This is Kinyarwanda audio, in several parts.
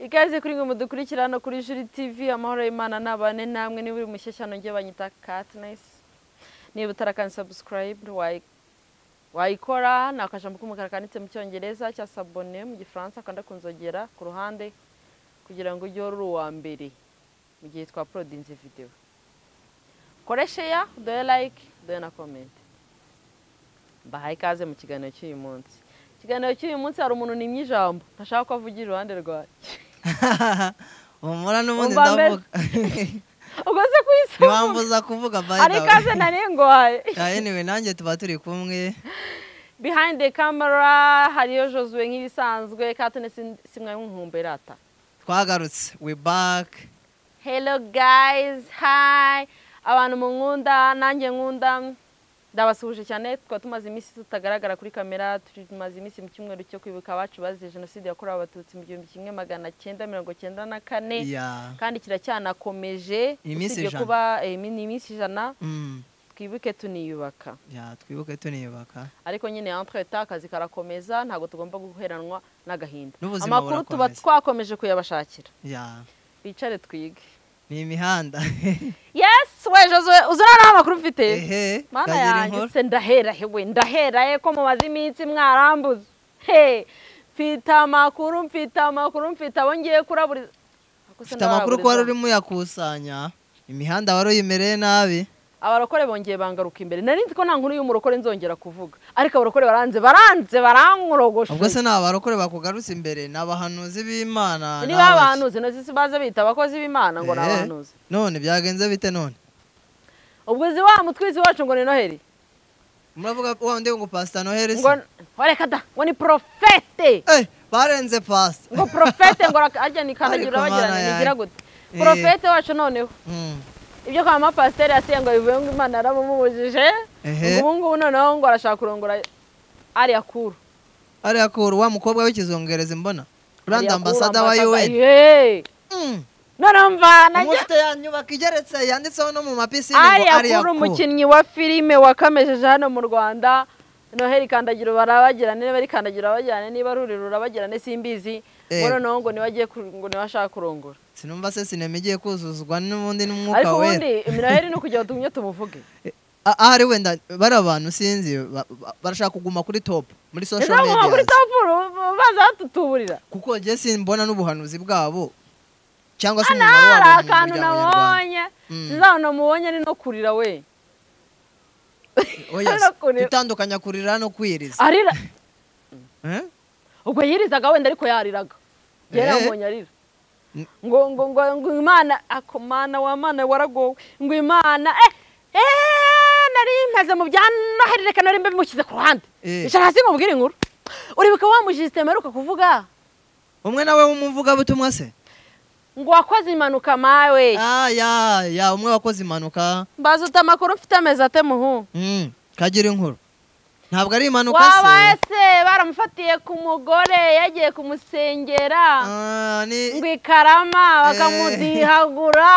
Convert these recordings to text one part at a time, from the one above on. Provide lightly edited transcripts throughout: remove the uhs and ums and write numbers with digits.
Ikaze kuri ngo mudukurikirana kuri Juri TV amahoro y'Imana nabane namwe ni buri mushyashano nge banyita Katniss. Niba utarakanda subscribe wayikora nakajambo k'umukara kanitse mu cyongereza cya s'abonner mu gifaransa kanda kunzogera ku ruhande kugira ngo ujye uri uwa mbere mu gihe twa uploadinze video. Kore share, do like, do na comment. Bahaye ikaze mu kiganiro cy'uyu munsi. Kiganiro cy'uyu munsi hari umuntu nimye ijambo ntashaka ko avugira iruhande rwaye. Umura n'ubundi ndavuga. Ugoze kwisa. Niwambuza kuvuga by the way. Ari kaze narengwaye. Anyway nanjye tuba turi kumwe. Behind the camera hariyo Josue nk'ibisanzwe Katniss simwe nkumberata. Twagarutse we back. Hello guys, hi. Abantu mu nkunda nanjye nkunda ndabasuhuje cyane twa tumaze iminsi tutagaragara kuri kamera tumaze iminsi mu cyumweru cyo kwibuka abacu bazize jenoside yakorewe abatutsi mu 1994 kandi kiracyanakomeje iminsi kuba iminsi ijana twibuke tuniyubaka twibuke tuniyubaka ariko nyine entre temps akazi karakomeza ntago tugomba guheranwa n'agahinda amakuru tuba twakomeje kuyabashakira bicare twige ni imihanda yes we Josue uzana n'amakuru mfite mana yanjye se ndahera ko mumaze iminsi mwarambuze mfite amakuru abongiye kuraburiza mfite amakuru ko wari urimo yakusanya imihanda wari uyimereye nabi abarokore bongeye bangaruka imbere nari nzi ko nta nkuru y'umurokore nzongera kuvuga ariko abarokore baranze barankurogosha ubwo se nta barokore bakugarutse imbere n'abahanuzi b'Imana ni babahanuzi no sisi baze bita abakozi b'Imana ngo nabahanuzi none byagenze bite none ubwo zi wa mutwizi wacu ngo ni Noheli muravuga wande ngo Pastor Noheli ngo wareka da ngo ni profete barenze Pastor ngo profete ngo arya ni kandagira bagirana nigira gute profete wacu noneho ibyo kwa mapasiteri yasenga bivuye ngo Imana yaramumubujije ubu noneho ngo arashaka kurongora ari akuru wa mukobwa w'ikizongereza mbona brand ambassador wa UN none mvana umufite yanyubaka igeretse yanditseho no mu mapisine ngo ari akuru umukinnyi wa filime wakamejeje hano mu Rwanda Noheli kandagira barabagirane bari kandagira abagirane niba rurira urabagirane simbizi noneho ngo nibagiye ngo nibashaka kurongora sinumva se sinema igiye kuzuzwa n'ubundi n'umwuka wera ariko ubundi Noheli no kujya tumye tumuvuge ari wenda bari abantu sinzi barashaka kuguma kuri top muri social media kuri top baza tutuburira kuko je simbona n'ubuhanuzi bwabo cyangwa se umumaro wabo akantu nabonye nzano mubonye ni no kurira we oya bitandukanya kurira no kwiriza arira ubwo yirizaga wenda ariko yariraga yera mbonye arira ngo Imana akomana wa Mana waragowe ngo Imana nari mpaze mu byano harireka nari mbe mukize ku ruhande ishara hasi mubwire inkuru uribuka wa mujisiteme aruka kuvuga umwe nawe w'umuvuga butumwa se ngo wakoze impanuka mawe ya umwe wakoze impanuka mbaza utamakuru mfite amezi ate muhu kagira inkuru ntabwo ari impanuka se wabaye se baramufatiye ku mugore yagiye kumusengera ngo ikarama bakamudihagura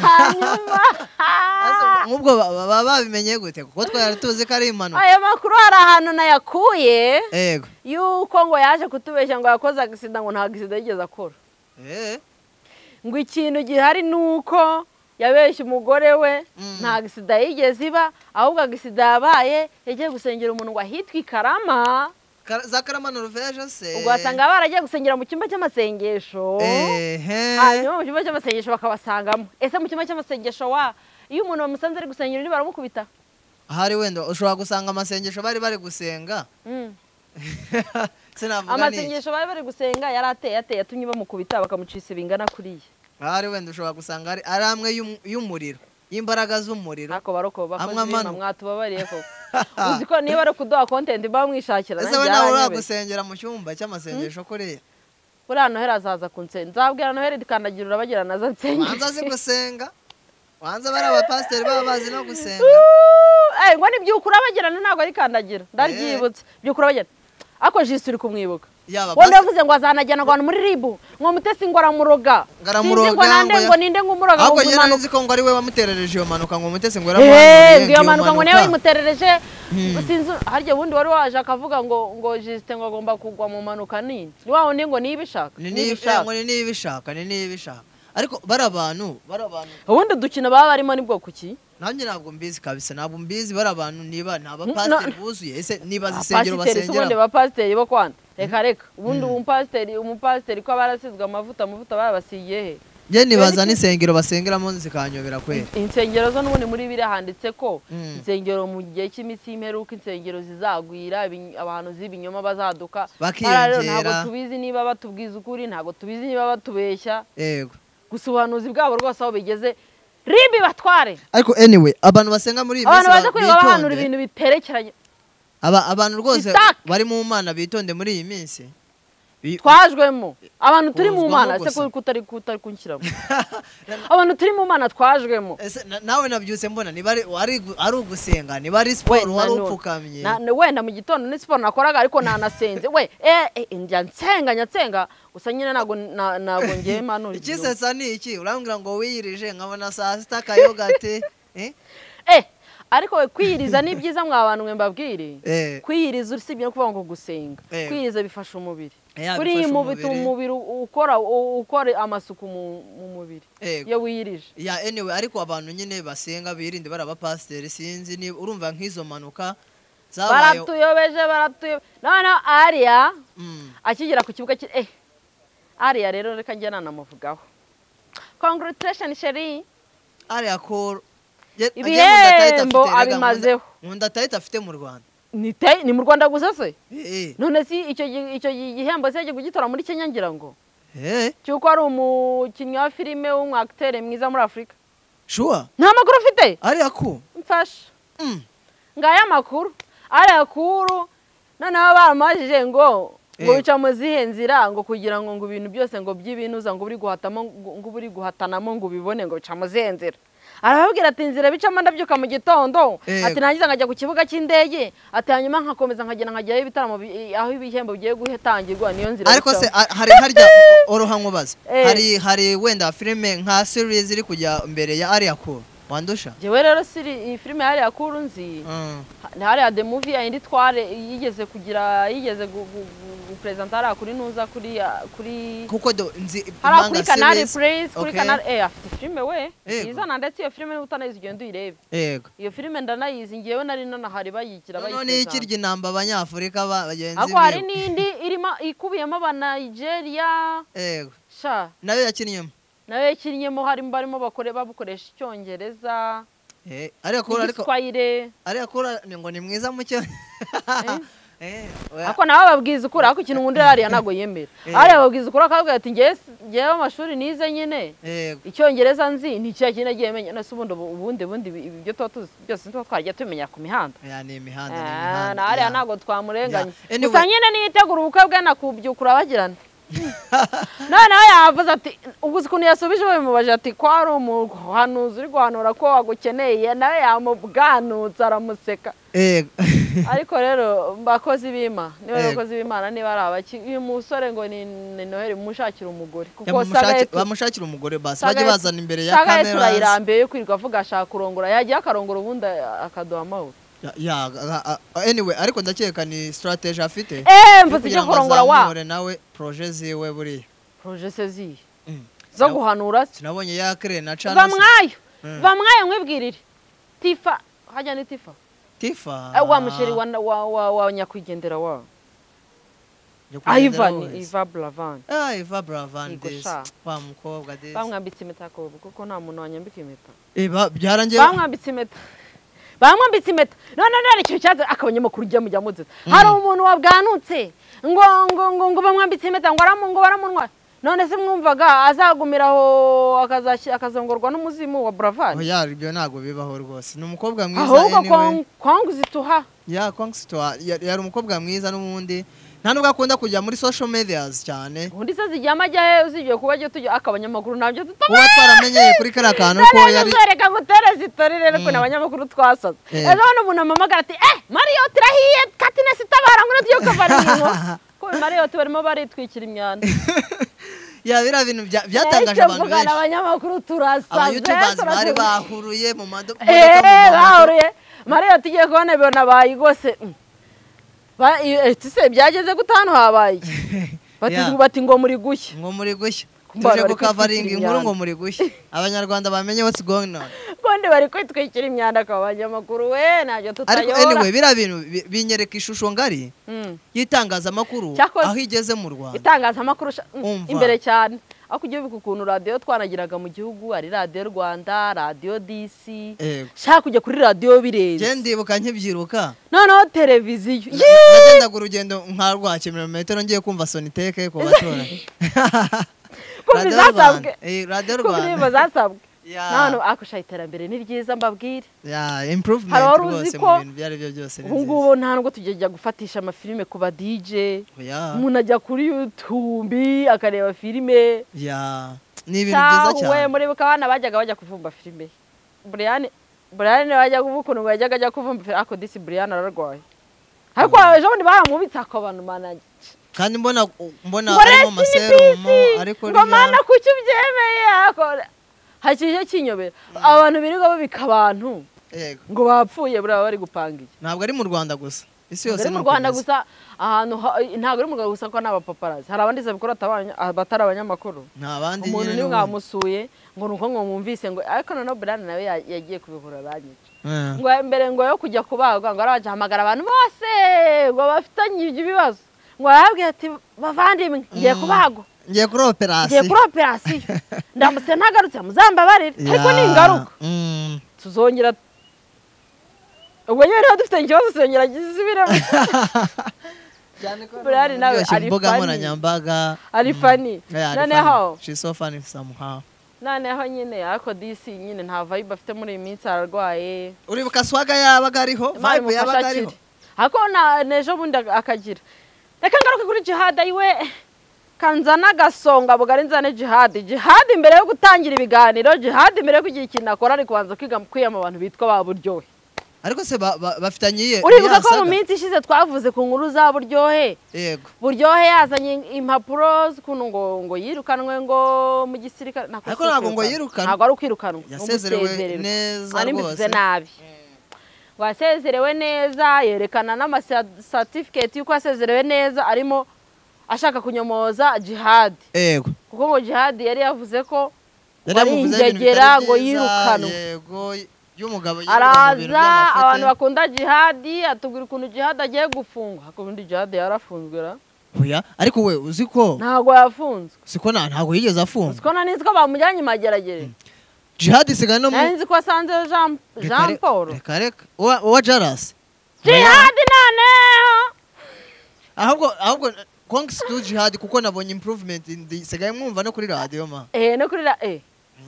hanyuma nk'ubwo baba babimenye gute kuko twari tuzi ko ari impanuka ayo makuru hari ahantu nayakuye yego yuko ngo yaje kutubeshya ngo yakoze agisida ngo nta gisida yigeze akora ngo ikintu gihari nuko yabeshye umugore we nta gisida yigeze iba ahubwo agisida yabaye yagiye gusengera umuntu ngo ahitwa ikarama za Karama Norvège se ubwo wasanga baragiye gusengera mu cyumba cy'amasengesho hanyuma mu cyumba cy'amasengesho bakabasangamo ese mu cyumba cy'amasengesho iyo umuntu bamusanze ari gusengera ni baramukubita ahari wenda ushobora gusanga amasengesho bari gusenga amasengesho bari gusenga yari ateye atumye bamukubita bakamucisa bingana kuriya ahari wenda ushobora gusanga ari amwe y'umuriro y'imbaraga z'umuriro ako baroko bakoze mwatubabariye koko uzi ko niba ari kuduha content bamwishakira nanjye nawe uragusengera mu cyumba cy'amasengesho kuriya buriya Noheli azaza kunsenga nzabwira Noheli kandagira urabagira naza nsenge wanza azi gusenga wanza bari abapasiteri baba bazi no gusenga ngo ni byukura bagirana ntabwo ari kandagira ndaryibutse byukura bagirana ako jisi uri kumwibuka wenda yavuze ngo azanajyana abantu muri ribu ngo Mutesi ngo aramuroga sinzi ngo nande ngo ninde ngo umuroga ahubwo nyine nzi ko ngo ari we wamuterereje iyo manuka ngo Mutesi ngo yaramuhanuye iyo manuka ngo niwe imuterereje sinzi harya wundi wari waje akavuga ngo Justin ngo agomba kugwa mu manuka nini ni waho ndi ngo nibishaka ni nibishaka ariko barabantu ubundi dukina baba barimo ni bwoko ki nanjye ntabwo mbizi kabisa ntabwo mbizi barabantu niba nta bapasiteri buzuye ese niba zisengero basengera ubundi bapasiteri bo kwanda reka ubundi umupasiteri ko barasizwe amavuta barabasiye he je nibaza n'isengero basengeramo zikanyobera kwera insengero zo n'ubundi muri biri handitse ko insengero mu gihe cy'imisi imperuka insengero zizagwira abantu z'ibinyoma bazaduka ntabwo tubizi niba batubwiza ukuri ntabwo tubizi niba batubeshya yego gusa ubuhanuzi bwabo rwose aho bigeze ribi batware ariko anyway abantu basenga muri iyi minsi abantu baza kwiga bahanura ibintu biterekeranye abantu rwose bari mu mana bitonde muri iyi minsi twajwemo abantu turi mu mana ese ko kutari kunshyiramo abantu turi mu mana twajwemo nawe nabyutse mbona niba ari ugusenga niba ari siporo wari upfukamye wenda mu gitondo ni siporo nakoraga ariko nanasenze we njya nsenga gusa nyine ntabwo ngiye manura ikisesa ni iki urambwira ngo wiyirije nkabona saa sita akayogate ariko we kwiyiriza ni byiza mwa bantu mwe mbabwire kwiyiriza usibye no kuvuga ngo gusenga kwiyiriza bifasha umubiri kuri iyi umubiri ukora amasuku mu mubiri iyo wiyirije anyway ariko abantu nyine basenga birinde barabapasiteri sinzi niba urumva nk'izo manuka baratuyobeje none Aria akigera ku kibuga Aria rero reka njye nanamuvugaho congratulations Sheri Aria ko ibihembo abimazeho nkunda atahita afite mu Rwanda ni mu Rwanda gusa se none si icyo gihembo se gitora muri Kenya ngira ngo cyuko ari umukinnyi wa filime w'umwacteur mwiza muri Afrika sure nta makuru ufite ari aku mfasha ngaya makuru ari akuru noneho baramajije ngo uca mu zihe nzira ngo kugira ngo ibintu byose ngo by'ibinuza ngo uri guhatanamo ngo ubibone ngo uca mu zihe nzira arababwira ati inzira bicamo ndabyuka mu gitondo ati nangiza nkajya ku kibuga cy'indege ati hanyuma nkakomeza nkagenda nkajyayo ibitaramo aho ibihembo bigiye guhetangirwa niyo nzira ariko se hari harya orohankubaza hari wenda filime nka series iri kujya mbere ya Aria Cool wandusha jewe rero iyi filime ya Aria Cool nzi hari the movie yindi tware yigeze gupresentara kuri nuza kuri kuko nzi kuri Canal Plus kuri Canal afite filime we izana ndetse iyo filime utanayizi ugenda uyirebe yego iyo filime ndanayizi ngiyewe nari nanahari bayikira none ikirya inamba abanyafurika bagenzi ako hari n'indi irimo ikubiyemo aba Nigeria yego sha nayo yakinnyemo barimo babukoresha icyongereza ariko ngo ni mwiza mu cyo ako nawe babwiza ukuri ako ikintu ngundi Aria ntago yemera Aria babwiza ukuri akavuga ati ngewe amashuri nize nyine icyongereza nzi ni cya kintu agiye menya nase ubundi ibyo byose twagiye tumenya ku mihanda ni imihanda na Aria ntago twamurenganya gusa nyine niyitegura ubukwe bwe nakubyukura bagirana noneho yavuze ati uguze ukuntu yasubije babimubaje ati ko ari umuhanuzi uri guhanura ko wagukeneye nawe yamubwanutse aramuseka ariko rero bakozi b'Imana niba ari abaki uyu musore ngo ni Noheli mushakira umugore kuko bamushakira umugore basi bajye bazana imbere ya kamera turayirambiye kwirirwa avuga ashaka kurongora yagiye akarongora ubundi akaduha amahoro anyway ariko ndakeka ni strategy afite mvuze icyo kurongora wa nawe projet ziwe buriya projet ziye zo guhanura sinabonye ya crane na channel bamwayo mwibwirire Tifa hajya ni Tifa wa musheri wa nyakwigendera wa Iva Bravan wa mukobwa desi bamwambitse impeta kuko nta muntu wanyambika impeta byarangiye bamwambitse impeta none icyo cyaza akabanyamakuru ujya mujya muziza hari umuntu wabwanutse ngo bamwambitse impeta ngo baramunwa none se mwumvaga azagumiraho akazongorwa n'umuzimu wa Bravan ibyo ntago bibaho rwose ni umukobwa mwiza ahubwo kwanguzituha kwanguzituha yari umukobwa mwiza n'ubundi nta nubwo akunda kujya muri social medias cyane undi se zijyama ajya uzigiye kuba ajya tujya akabanyamakuru nabyo kuba twaramenyeye kuri kariya kantu ko yari reka ngutere zitori rero ko abanyamakuru twasaze ejo n'umuntu amamagara ati Mario tirahiye Katines itabara ngo tuyo kavara inko ko Marriott barimo baritwikira imyanda ya bira bintu byatangaje abantu benshi abanyamakuru turasaze abayutubers bari bahuruye mu modoka bahuruye Marriott igiye kubona ibona bayigose tise byageze gutano habaye bati ngo muri gushya tuje gukavaringa inkuru ngo muri gushya abanyarwanda bamenye what's going on konde bari kwitwikira imyanda kwa banyamakuru we najyo tutayora ariko anyway bira bintu binyereka ishusho ngari yitangazamakuru aho igeze mu Rwanda itangazamakuru imbere cyane aho kugiye ukuntu radio twanagiraga mu gihugu ari radio Rwanda radio DC shaka kujya kuri radio birenze je ndibuka nkibyiruka noneho televiziyo nagendaga urugendo nka rwa kilometero ngiye kumva Soniteke ko batora radio Rwanda nano akusha iterambere ni ryiza mbabwire improvement rwose mu bintu byari byo byose ngubu nta nubwo tujya gufatisha amafilime ku ba DJ umuntu ajya kuri YouTube akareba filime ni ibintu byiza cyane we muri bukabana bajya kuvumba filime Brian wajya kuvukuntu ngo yajyaga kuvumba ako disi Brian ararwaye ariko ejo bundi baramubitsa ko abantu manage kandi mbona arimo maserumo ariko ngo mana kuki ubyemeye akora hakije kinyobera abantu birirwa babika abantu ngo bapfuye bura bari gupanga iki ntabwo ari mu Rwanda gusa isi yose mu Rwanda gusa ahantu ntabwo ari mu Rwanda gusa ko n'abapaparazi hari abandi zabikora batari abanyamakuru ntabandi umuntu ni mwamusuye ngo nuko ngo mwumvise ngo ariko none Brian nawe yagiye kubihura banyica ngo mbere ngo yo kujya kubagwa ngo araje hamagara abantu bose ngo bafitanye ibibazo ngo arabwiye ati bavandimwe ngiye kubagwa ngiye kuri operasiyo ndamutse ntagarutse muzambabarire ariko ni ingaruka tuzongera ubwo nyine dufite ikibazo tuzongera gisubiramo Brian nawe ari mbuga nkoranyambaga ari funny noneho she's so funny somehow noneho nyine ariko DC nyine nta vibe afite muri iyi minsi ararwaye uribuka swaga yabaga ariho vibe yabaga ariho ariko nejo bundi akagira reka ngaruke kuri Jihad ayiwe kanzana gasonga bugari nzane Jihad imbere yo gutangira ibiganiro Jihad imbere yo kugira ikintu akora ari kubanza kwiyama abantu bitwa baburyohe ariko se bafitanye uribuka ko mu minsi ishize twavuze ku nkuru za buryohe yego buryohe yazanye impapuro z'ukuntu ngo yirukanwe ngo mu gisirikare ariko ntabwo ngo yirukanwe ntabwo ari ukwirukanwa yasezerewe neza rwose nabi wasezerewe neza yerekana n'ama certificate yuko yasezerewe neza arimo ashaka kunyomoza Jihad yego kuko ngo Jihad yari yavuze ko ari ingegera ngo yirukanwe yego y'umugabo araza abantu bakunda Jihad atubwira ukuntu Jihad agiye gufungwa akundi Jihad yarafunzwe ra oya ariko we uziko ntago yafunzwe siko ntago yigeze afunzwa siko naniziko bamujyanye mageragere Jihad sigana no nanzi ko sanze Jean Paul reka wa Jaras Jihad naneho ahubwo kongs to Jihad kuko nabonye improvement sigaye mwumva no kuri radio ma no kuri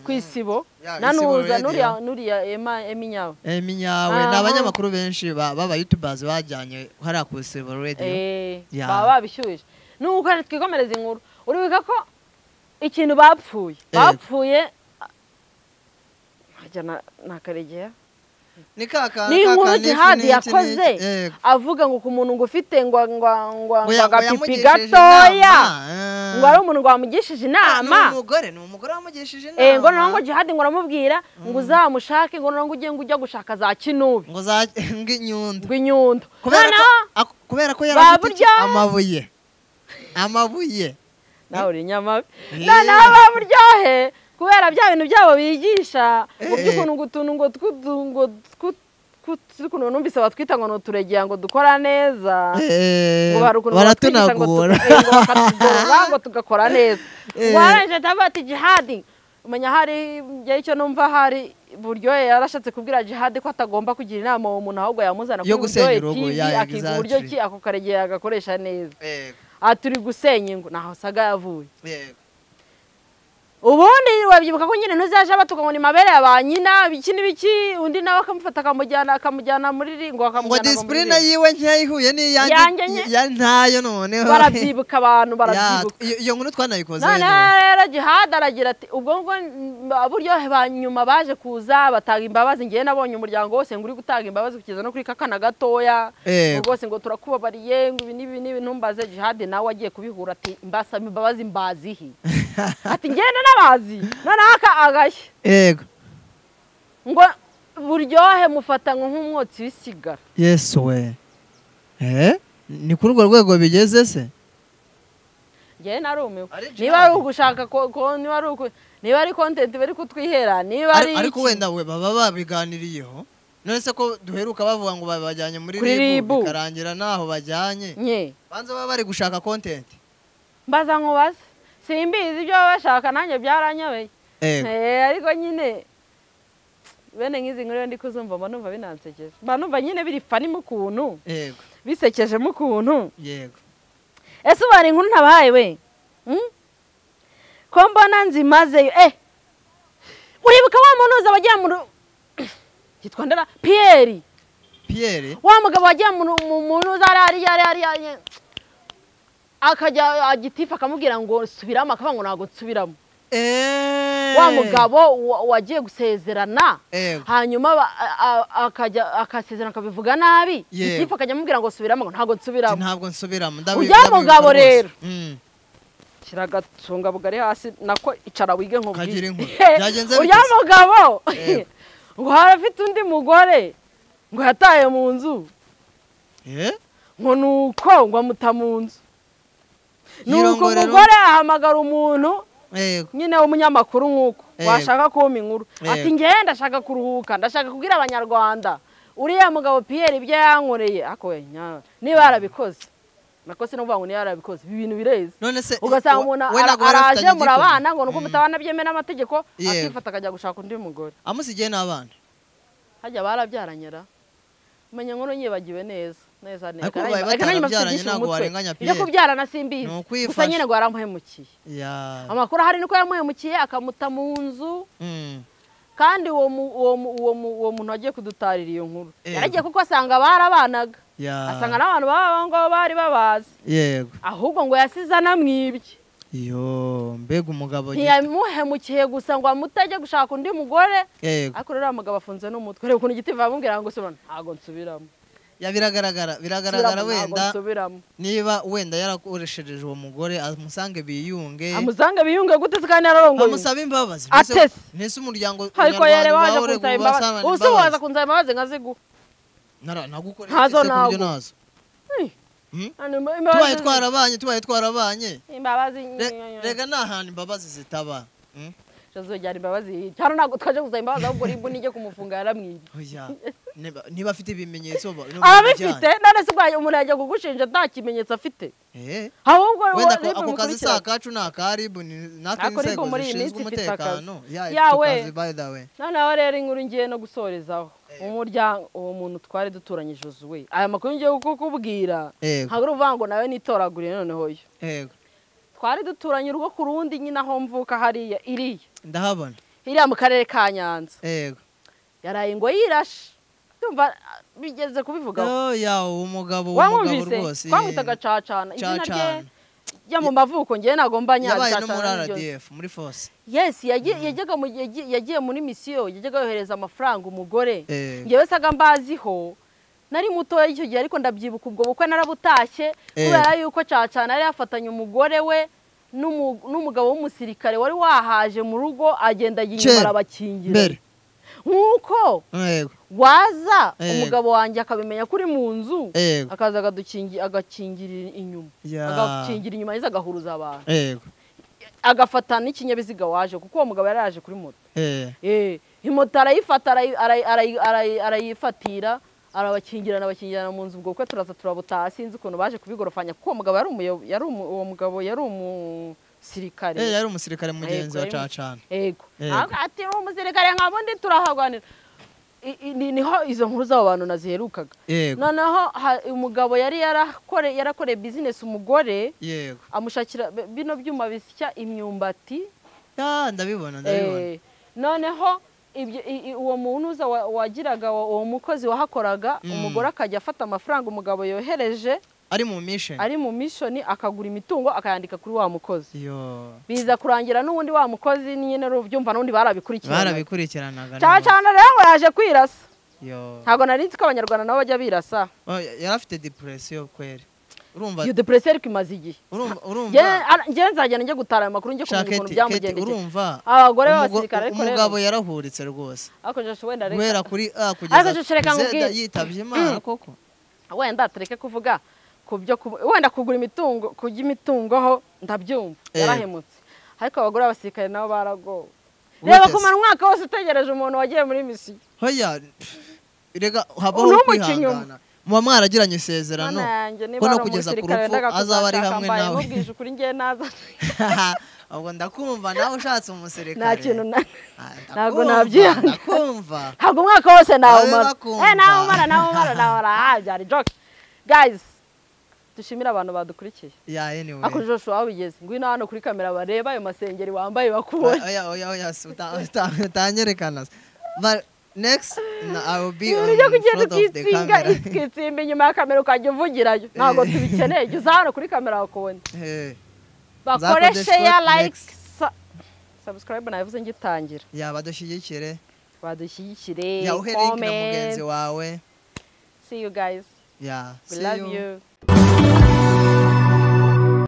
kwisibo nanuza nuriya eminyawe n'abanyamakuru benshi baba YouTubers bajyanye hari ku Isibo radio baba babishyushye nuko twikomereza inkuru uribika ko ikintu bapfuye hajana nakaregera ni kaka ni inkuru Jihad yakoze avuga ngo ku muntu ngo ufite ngo agapipi gatoya ngo ari umuntu wamugishije inama ni umugore wamugishije inama ngo nango Jihad ngo aramubwira ngo uzamushake ngo nango ujya gushaka za Kinubi ngo za ng'inyundo kubera ko yarafite amabuye nawe uri nyamabi noneho baburyohe kubera bya bintu byabo bigisha ngo by'ukuntu ngo numvise batwita ngo nuturegera ngo dukora neza ngo barukuntu baratunagura ngo tugakora neza waranje tabati Jihad umenya hari icyo numva hari buryohe yarashatse kubwira Jihad ko atagomba kugira inama uwo muntu ahubwo yamuzana yo gusenya urugo akiga uburyo ki ako karegera agakoresha neza aturi gusenya ngo naho saga yavuye ubundi wabyibuka ko nyine ntuzaje batuka ngo ni mabere ya ba nyina biki n'ibiki undi nawe akamufata akamujyana muri ngo akamujyana discipline yiwe ntiyayihuye n'iyanjye ntayo noneho barabyibuka abantu barabyibuka iyo nkuru twanayikoze none rero Jihad aragira ati ubwo ngo buryohe banyuma baje kuza batanga imbabazi ngiye nabonye umuryango wose ngo uri gutanga imbabazi kugeza no kuri kakana gatoya rwose ngo turakubabariye ngo ibi ntumbaze Jihad nawe agiye kubihura ati mbasaba imbabazi mbazihi ati ngende n'abazi none agashya yego ngo buryohe mufatanywe nk'umwotsi w'isigara yesu we ni kuri urwo rwego bigeze se ngewe narumiwe niba ari ugushaka niba ari content bari kutwihera niba ari ariko wenda we baba babiganiriyeho none se ko duheruka bavuga ngo babajyanye muri ribu bikarangira naho bajyanye banza baba bari gushaka content mbaza nkubaze simbizi ibyo baba bashaka nanjye byaranyobeye ariko nyine bene nk'izi nkuru ndi kuzumva mba numva binansekeje mba numva nyine biri fani mu kuntu yego bisekeje mu kuntu yego ese ubara inkuru ntabaye we ko mbona nzimazeyo uribuka wa muntu uza wagiye mu yitwa ndera Pierre wa mugabo wagiye mu muntu uza ari akajya agitifa akamubwira ngo subiramo akavuga ngo ntago nsubiramo wa mugabo wagiye gusezerana hanyuma akasezerana akabivuga nabi gitifa akajya amubwira ngo subiramo ngo ntago nsubiramo ujya mugabo rero kiragatunga bugari hasi nako icara wige nkubwire ujya mugabo ngo harafite undi mugore ngo yataye mu nzu ngo nuko ngo amuta mu nzu nuko umugore ahamagara umuntu nyine w'umunyamakuru nk'uko washaka kumpa inkuru ati ngende ndashaka kuruhuka ndashaka kubwira abanyarwanda uriya mugabo Pierre ibyo yankoreye niba yarabikoze nakose no kuvuga ngo niba yarabikoze ibi bintu bireze ugasanga umuntu araje murabana ngo nuko mutabana byemeye n'amategeko akifata akajya gushaka undi mugore amusigiye n'abana hajya barabyaranyera umenya nkuru nyibagiwe neza ariko babaye batarabyaranye ntabwo warenganya Pierre ibyo kubyarana simbizi gusa nyine ngo yaramuhemukiye amakuru ahari niko yamuhemukiye akamuta mu nzu kandi uwo muntu wagiye kudutarira iyo nkuru yaragiye kuko asanga barabanaga asanga n'abantu baba bari babazi yego ahubwo ngo yasize anamwibye mbega umugabo ntiyamuhemukiye gusa ngo amutajye gushaka undi mugore ariko rero umugabo afunze n'umutwe reba ukuntu igiti bamubwira ngo ntago nsubiramo biragaragara wenda niba wenda yarakoresheje uwo mugore amusange biyunge gute kandi yararongoye amusaba imbabazi ntese umuryango ariko yere waje kunsaba imbabazi ubu waza kunsaba imbabazi nkaziguha nagukorera ku buryo nazo tubaye twarabanye imbabazi rega nta hantu imbabazi zitaba Jazojyana imbabazi cyane ntabwo twaje kuzaba imbabazi ahubwo rimbo nijye kumufunga yaramwibye niba afite ibimenyetso abifite none se ubwaye umuntu yajya kugushinja nta kimenyetso afite ahubwo wenda ako kazi si akacu ni akaribu natwe inzego zishinzwe umutekano yawe noneho rero inkuru ngiye no gusorezaho umuryango uwo muntu twari duturanye Josuwe aya makuru ngiye kukubwira ntabwo uruvuga ngo nawe nitoraguriye noneho yo twari duturanye urugo ku rundi nyine aho mvuka hariya iriya ndahabona iriya mu karere ka Nyanza yaraye ngo yirashe tumva bigeze kubivugaho umugabo rwose twamwitaga Cacana izina rye ya mu mavuko ngiye nagomba Nyanza yabaye no muri RDF muri force yagiye muri misiyo yajyaga yohereza amafaranga umugore ngewe saga mbaziho nari mutoya icyo gihe ariko ndabyibuka ubwo bukwe narabutashye kubera yuko Cacana yari yafatanye umugore we n'umugabo w'umusirikare wari wahaje mu rugo agenda yinyuma abakingira nkuko waza umugabo wanjye akabimenya kuri mu nzu akaza agakingira inyuma agakingira inyuma yiza agahuruza abantu agafata n'ikinyabiziga waje kuko uwo mugabo yari yaje kuri moto imoto arayifata arayifatira arabakingirana mu nzu ubwo kwe turaza turabutaha sinzi ukuntu baje kubigorofanya kuko umugabo yari umusirikare yari umusirikare mugenzi wa Cacana yego ati umusirikare nkabundi turahagwanira niho izo nkuru z'abo bantu naziherukaga noneho umugabo yari yarakoreye business umugore amushakira bino byuma bisya imyumbati ndabibona noneho uwo muntu uza wagiraga uwo mukozi wahakoraga umugore akajya afata amafaranga umugabo yohereje ari mu mission akagura imitungo akayandika kuri wa mukozi biza kurangira n'ubundi wa mukozi nyine rubyumva n'undi barabikurikiranaga cyane rero ngo yaje kwirasa ntago narinzi ko abanyarwanda nabo bajya birasa yari afite depression kweri urumva iyo depression ariko imaze igihe nge nzagenda njye gutara ayo makuru njye kumenya ukuntu byamugendekeye urumva abagore b'abasirikare ariko umugabo yarahuritse rwose ariko je wenda reka guhera kuri kugeza yitabye Imana koko wenda tureke kuvuga kubyo wenda kugura imitungo kujya imitungo ho ndabyumva yarahemutse ariko abagore b'abasirikare nabo baragowe reba kumara umwaka wose utegereje umuntu wagiye muri misiyo hoya rega habaho kwihangana muba mwaragiranye isezerano ko no kugeza ku rupfu azaba ari hamwe nawe mubwije ukuri ngiye naza ahubwo ndakumva nawe ushatse umusirikare nta kintu ntabwo nabyihanga ndakumva ntabwo umwaka wose nawumara byari joke guys dushimira abantu badukurikiye ako Joshua wabigeze ngwino hano kuri kamera bareba ayo masengeri wambaye bakubonye oya utanyerekana but next I will be on front of the camera ikitsimba inyuma ya kamera ukajya uvugirayo ntabwo tubikeneye jya uza hano kuri kamera bakubone bakore share like subscribe navuze ngitangira badushyigikire comment uhereye mugenzi wawe see you guys we love you